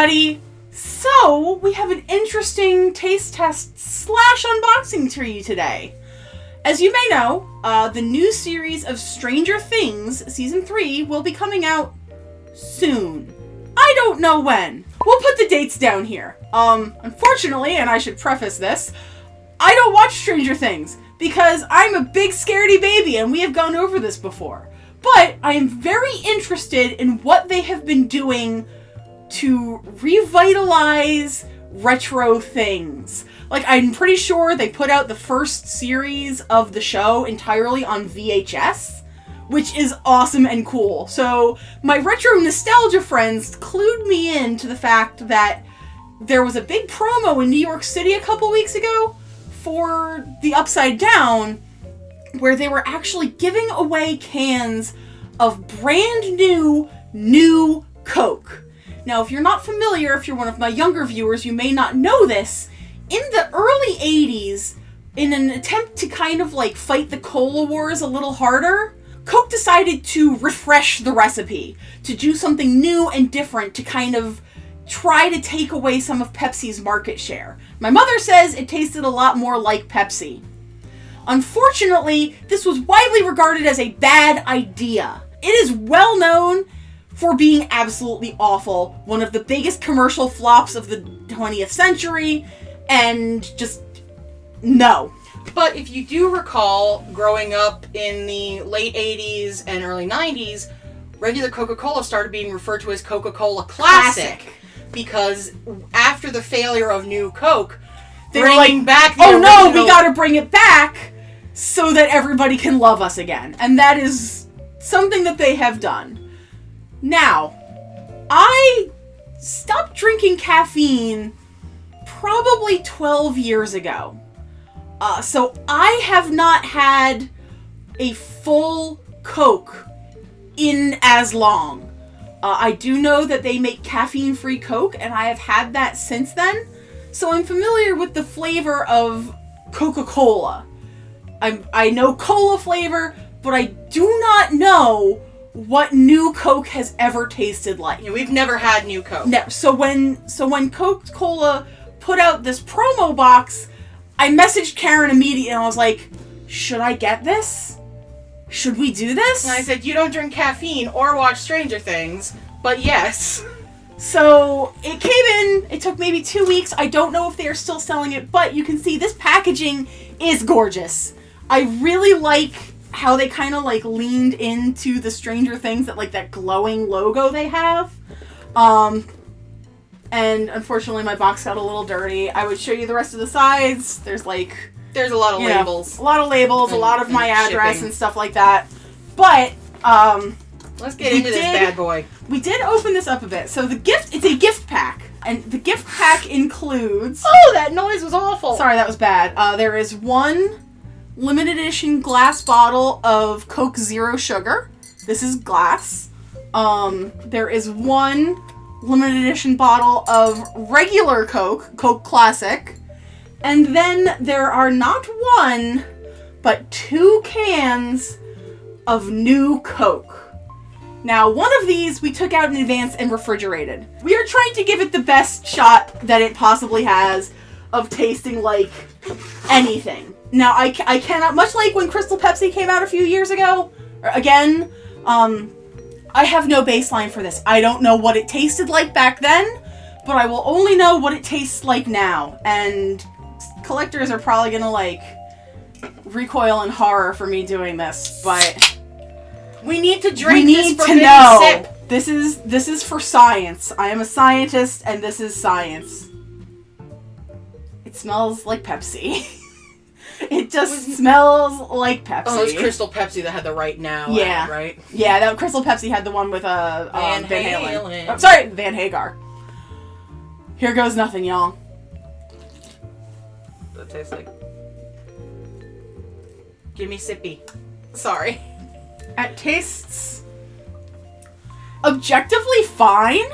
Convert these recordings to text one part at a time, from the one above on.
everybody! So, we have an interesting taste test / unboxing for you today. As you may know, the new series of Stranger Things, Season 3, will be coming out soon. I don't know when. We'll put the dates down here. Unfortunately, and I should preface this, I don't watch Stranger Things because I'm a big scaredy baby and we have gone over this before. But I am very interested in what they have been doing to revitalize retro things. Like, I'm pretty sure they put out the first series of the show entirely on VHS, which is awesome and cool. So, my retro nostalgia friends clued me in to the fact that there was a big promo in New York City a couple weeks ago for the Upside Down, where they were actually giving away cans of brand new Coke. Now, if you're not familiar, if you're one of my younger viewers, you may not know this. In the early 80s, in an attempt to kind of like fight the cola wars a little harder, Coke decided to refresh the recipe, to do something new and different, to kind of try to take away some of Pepsi's market share. My mother says it tasted a lot more like Pepsi. Unfortunately, this was widely regarded as a bad idea. It is well known for being absolutely awful, one of the biggest commercial flops of the 20th century, and just no. But if you do recall, growing up in the late 80s and early 90s, regular Coca-Cola started being referred to as Coca-Cola Classic. Because after the failure of New Coke, they were like, back the oh original... no, we gotta bring it back so that everybody can love us again. And that is something that they have done. Now, I stopped drinking caffeine probably 12 years ago. So I have not had a full Coke in as long. I do know that they make caffeine-free Coke, and I have had that since then. So I'm familiar with the flavor of Coca-Cola. I know cola flavor, but I do not know what New Coke has ever tasted like. Yeah, we've never had New Coke. No. So when Coca-Cola put out this promo box, I messaged Karen immediately and I was like, should I get this? Should we do this? And I said, you don't drink caffeine or watch Stranger Things, but yes. So it came in, it took maybe 2 weeks. I don't know if they are still selling it, but you can see this packaging is gorgeous. I really like how they kind of like leaned into the Stranger Things, that glowing logo they have. And unfortunately my box got a little dirty. I would show you the rest of the sides. There's a lot of labels. A lot of labels, and, a lot of my address shipping. and stuff like that. But, let's get into this bad boy. We did open this up a bit. So it's a gift pack. And the gift pack includes... Oh, that noise was awful. Sorry, that was bad. There is one limited edition glass bottle of Coke Zero Sugar. This is glass. There is one limited edition bottle of regular Coke, Coke Classic. And then there are not one, but 2 cans of New Coke. Now, one of these we took out in advance and refrigerated. We are trying to give it the best shot that it possibly has of tasting like anything. Now, I cannot, much like when Crystal Pepsi came out a few years ago, again, I have no baseline for this. I don't know what it tasted like back then, but I will only know what it tastes like now. And collectors are probably gonna, recoil in horror for me doing this, but... We need to drink this forbidden sip. This is for science. I am a scientist, and this is science. It smells like Pepsi. It just smells like Pepsi. Oh, it was Crystal Pepsi that had the right now. Yeah. Right? Yeah, that Crystal Pepsi had the one with Van Halen. Halen. Oh, sorry, Van Hagar. Here goes nothing, y'all. That tastes like... Give me sippy. Sorry. It tastes objectively fine.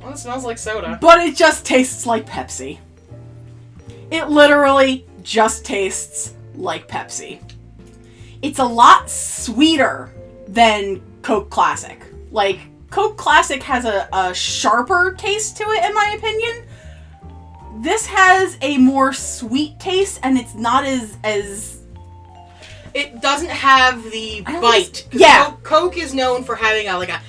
Well, it smells like soda. But it just tastes like Pepsi. It literally just tastes like Pepsi. It's a lot sweeter than Coke Classic. Coke Classic has a sharper taste to it, in my opinion. This has a more sweet taste, and it's not as It doesn't have the bite. 'Cause Yeah. Coke is known for having a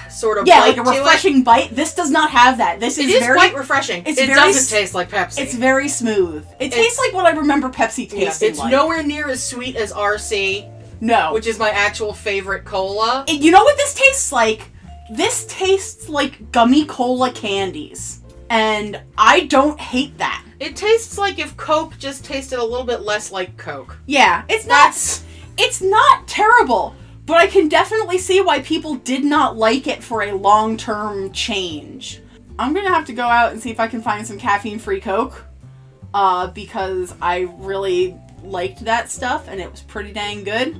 sort of yeah, bite like a refreshing bite. This does not have that. This It is is very quite refreshing. it's It very doesn't taste like Pepsi. It's very smooth. It tastes like what I remember Pepsi tasting It's like. nowhere near as sweet as RC, No. which is my actual favorite cola. You know what this tastes like? This tastes like gummy cola candies. And I don't hate that. It tastes like if Coke just tasted a little bit less like Coke. Yeah, it's not terrible, but I can definitely see why people did not like it for a long-term change. I'm gonna have to go out and see if I can find some caffeine-free Coke, because I really liked that stuff and it was pretty dang good.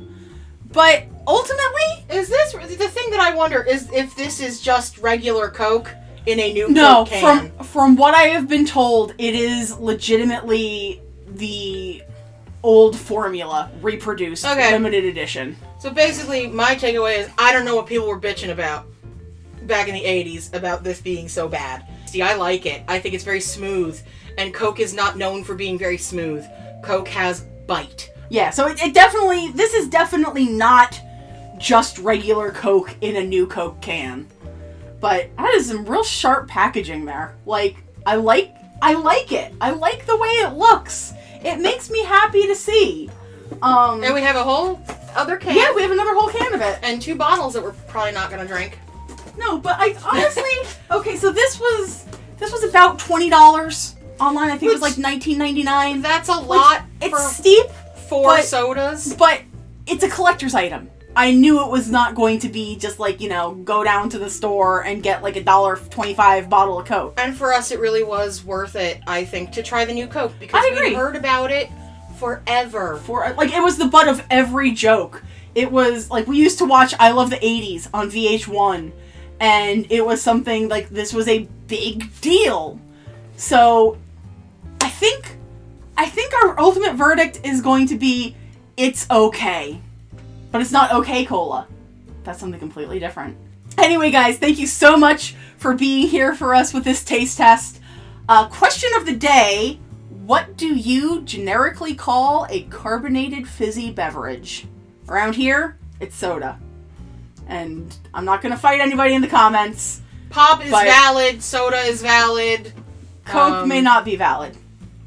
But ultimately, Is this the thing that I wonder is if this is just regular Coke in a new no, Coke can? from what I have been told, it is legitimately the old formula reproduced, limited edition. So basically, my takeaway is I don't know what people were bitching about back in the 80s about this being so bad. See, I like it. I think it's very smooth, and Coke is not known for being very smooth. Coke has bite. Yeah, so it definitely, this is definitely not just regular Coke in a new Coke can. But that is some real sharp packaging there. Like, I like it. I like the way it looks. It makes me happy to see. And we have a whole other can. Yeah, we have another whole can of it. And 2 bottles that we're probably not going to drink. No, but I honestly, okay, so this was about $20 online. I think it was like $19.99. That's a lot. It's steep. 4 sodas. But it's a collector's item. I knew it was not going to be just like, go down to the store and get like $1.25 bottle of Coke. And for us, it really was worth it, I think, to try the new Coke. Because we heard about it forever. It was the butt of every joke. It was, like, we used to watch I Love the 80s on VH1. And it was something, like, this was a big deal. So, I think our ultimate verdict is going to be, it's okay. But it's not okay cola. That's something completely different. Anyway, guys, thank you so much for being here for us with this taste test. Question of the day, what do you generically call a carbonated fizzy beverage? Around here, it's soda. And I'm not going to fight anybody in the comments. Pop is valid, soda is valid. Coke may not be valid.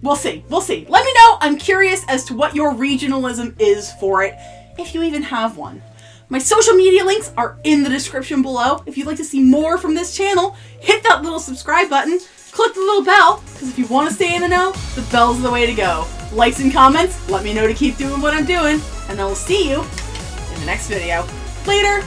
We'll see. Let me know. I'm curious as to what your regionalism is for it, if you even have one. My social media links are in the description below. If you'd like to see more from this channel, hit that little subscribe button, click the little bell, because if you want to stay in the know, the bell's the way to go. Likes and comments, let me know to keep doing what I'm doing, and I will see you in the next video. Later!